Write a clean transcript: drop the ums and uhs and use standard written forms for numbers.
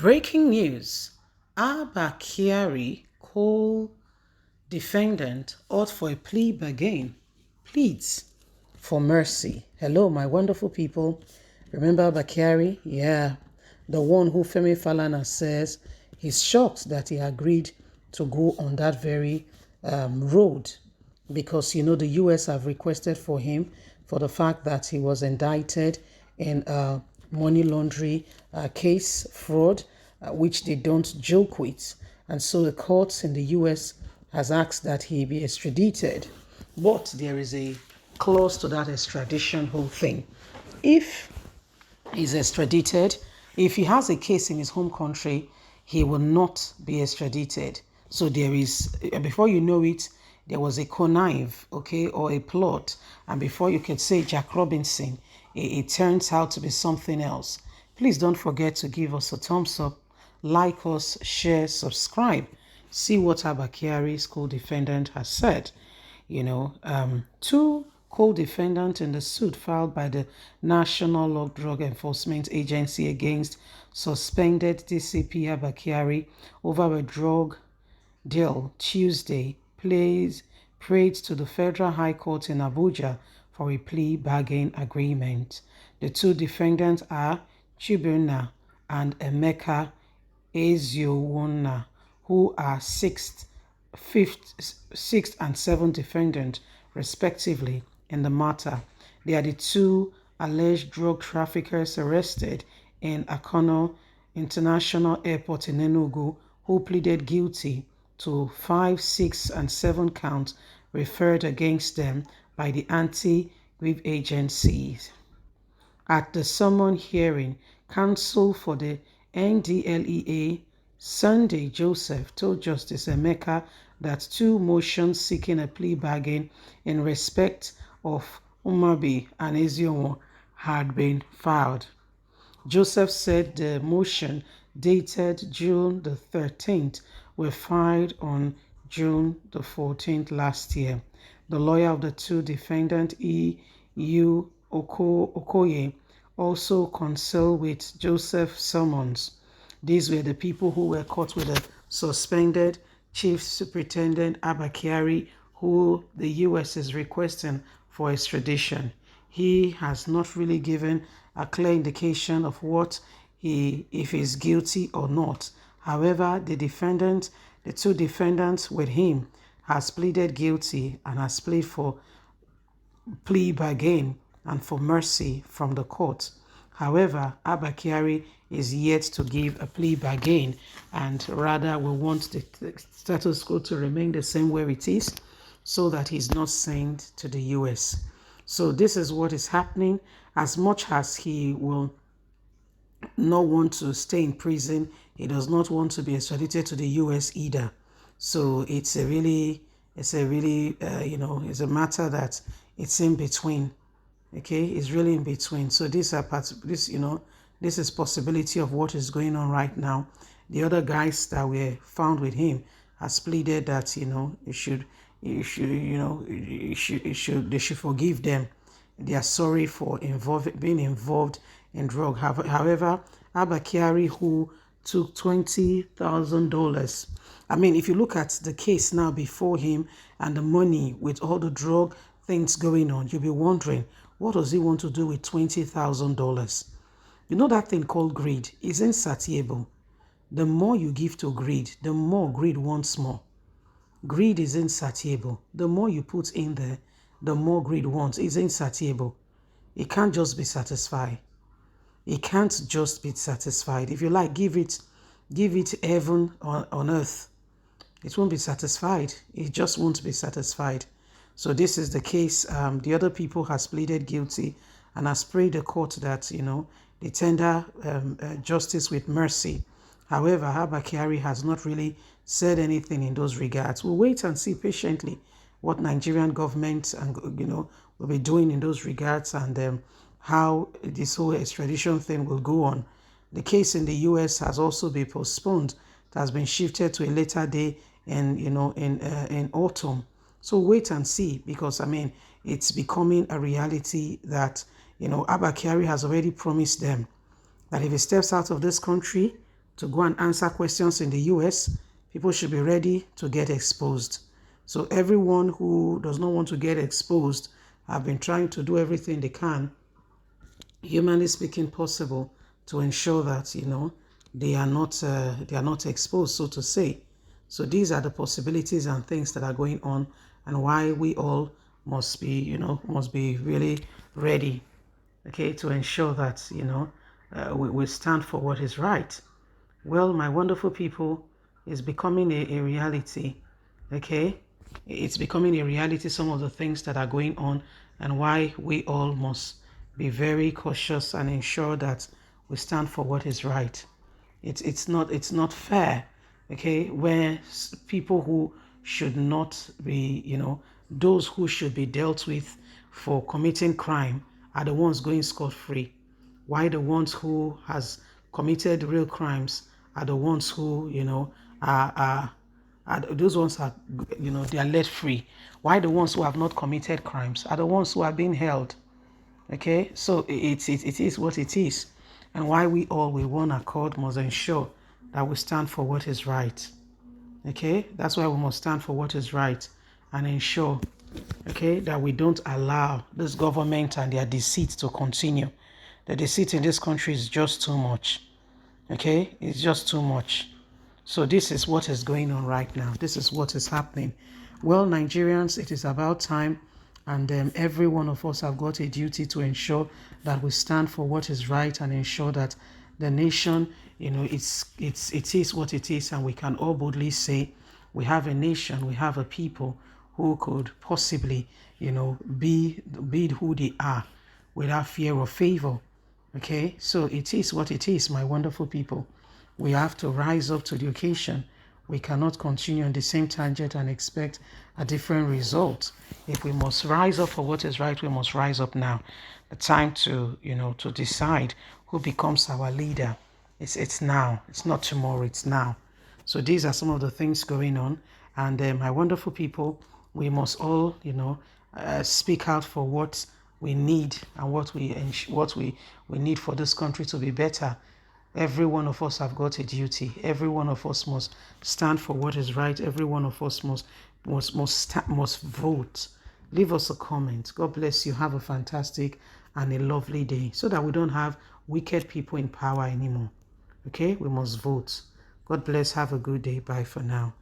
Breaking news. ABBA KYARI co-defendant ought for a plea bargain. Pleads for mercy. Hello, my wonderful people. Remember ABBA KYARI? Yeah, the one who Femi Falana says he's shocked that he agreed to go on that very road because, the US have requested for him for the fact that he was indicted in a money laundering case, fraud, which they don't joke with. And so the courts in the US has asked that he be extradited. But there is a clause to that extradition whole thing. If he's extradited, if he has a case in his home country, he will not be extradited. So there is, before you know it, there was a connive, okay, or a plot. And before you can say Jack Robinson, it turns out to be something else. Please don't forget to give us a thumbs up, like us, share, subscribe. See what ABBA KYARI's co-defendant has said. Two co-defendants in the suit filed by the National Drug Enforcement Agency against suspended DCP ABBA KYARI over a drug deal Tuesday prayed to the Federal High Court in Abuja for a plea bargain agreement. The two defendants are Chibuna and Emeka Eziowona, who are sixth and seventh defendants, respectively, in the matter. They are the two alleged drug traffickers arrested in Akono International Airport in Enugu, who pleaded guilty to 5, 6, and 7 counts referred against them by the anti-graft agencies. At the summon hearing, counsel for the NDLEA, Sunday Joseph, told Justice Emeka that two motions seeking a plea bargain in respect of Umabi and Eziomo had been filed. Joseph said the motion dated June the 13th were filed on June the 14th last year. The lawyer of the two defendants, E.U. Okoye, also consulted with Joseph summons. These were the people who were caught with the suspended Chief Superintendent ABBA KYARI, who the US is requesting for extradition. He has not really given a clear indication of if he's guilty or not. However, the two defendants with him has pleaded guilty and has pleaded for plea bargain and for mercy from the court. However, ABBA KYARI is yet to give a plea bargain and rather will want the status quo to remain the same where it is so that he's not sent to the US. So this is what is happening. As much as he will not want to stay in prison, he does not want to be extradited to the US either. So it's a matter that it's in between. Okay, it's really in between. So this is possibility of what is going on right now. The other guys that were found with him has pleaded that they should forgive them. They are sorry for being involved in drug. However, ABBA KYARI, who took $20,000. I mean, if you look at the case now before him and the money with all the drug things going on, you'll be wondering, what does he want to do with $20,000? You know that thing called greed is insatiable. The more you give to greed, the more greed wants more. Greed is insatiable. The more you put in there, the more greed wants. It's insatiable. It can't just be satisfied. It can't just be satisfied. If you like, give it heaven on earth. It won't be satisfied. It just won't be satisfied. So this is the case. The other people has pleaded guilty and has prayed the court that, they tender justice with mercy. However, ABBA KYARI has not really said anything in those regards. We'll wait and see patiently what Nigerian government will be doing in those regards and how this whole extradition thing will go on. The case in the US has also been postponed. It has been shifted to a later day in autumn. So wait and see, because it's becoming a reality that ABBA KYARI has already promised them that if he steps out of this country, to go and answer questions in the US, people should be ready to get exposed. So everyone who does not want to get exposed have been trying to do everything they can, humanly speaking, possible, to ensure that, you know, they are not exposed, so to say. So these are the possibilities and things that are going on, and why we all must be, you know, must be really ready, okay, to ensure that, you know, we stand for what is right. Well, my wonderful people, is becoming a reality, okay? It's becoming a reality, some of the things that are going on, and why we all must be very cautious and ensure that we stand for what is right. It's not fair, okay, where people who should not be, you know, those who should be dealt with for committing crime are the ones going scot-free. Why the ones who has committed real crimes are the ones who, you know, are those ones are, you know, they are let free. Why the ones who have not committed crimes are the ones who are being held? Okay, so it is what it is, and why we all with one accord must ensure that we stand for what is right. Okay, that's why we must stand for what is right and ensure, okay, that we don't allow this government and their deceit to continue. The deceit in this country is just too much. Okay, it's just too much. So this is what is going on right now. This is what is happening. Well, Nigerians, it is about time, and every one of us have got a duty to ensure that we stand for what is right and ensure that the nation, you know, it is what it is, and we can all boldly say we have a nation, we have a people who could possibly, you know, be who they are without fear or favor. Okay, so it is what it is, my wonderful people. We have to rise up to the occasion. We cannot continue on the same tangent and expect a different result. If we must rise up for what is right, we must rise up now. The time to, you know, to decide who becomes our leader. It's now. It's not tomorrow. It's now. So these are some of the things going on, and my wonderful people, we must all, you know, speak out for what we need and what we need for this country to be better. Every one of us have got a duty. Every one of us must stand for what is right. Every one of us must vote. Leave us a comment. God bless you. Have a fantastic and a lovely day, so that we don't have wicked people in power anymore. Okay, we must vote. God bless. Have a good day. Bye for now.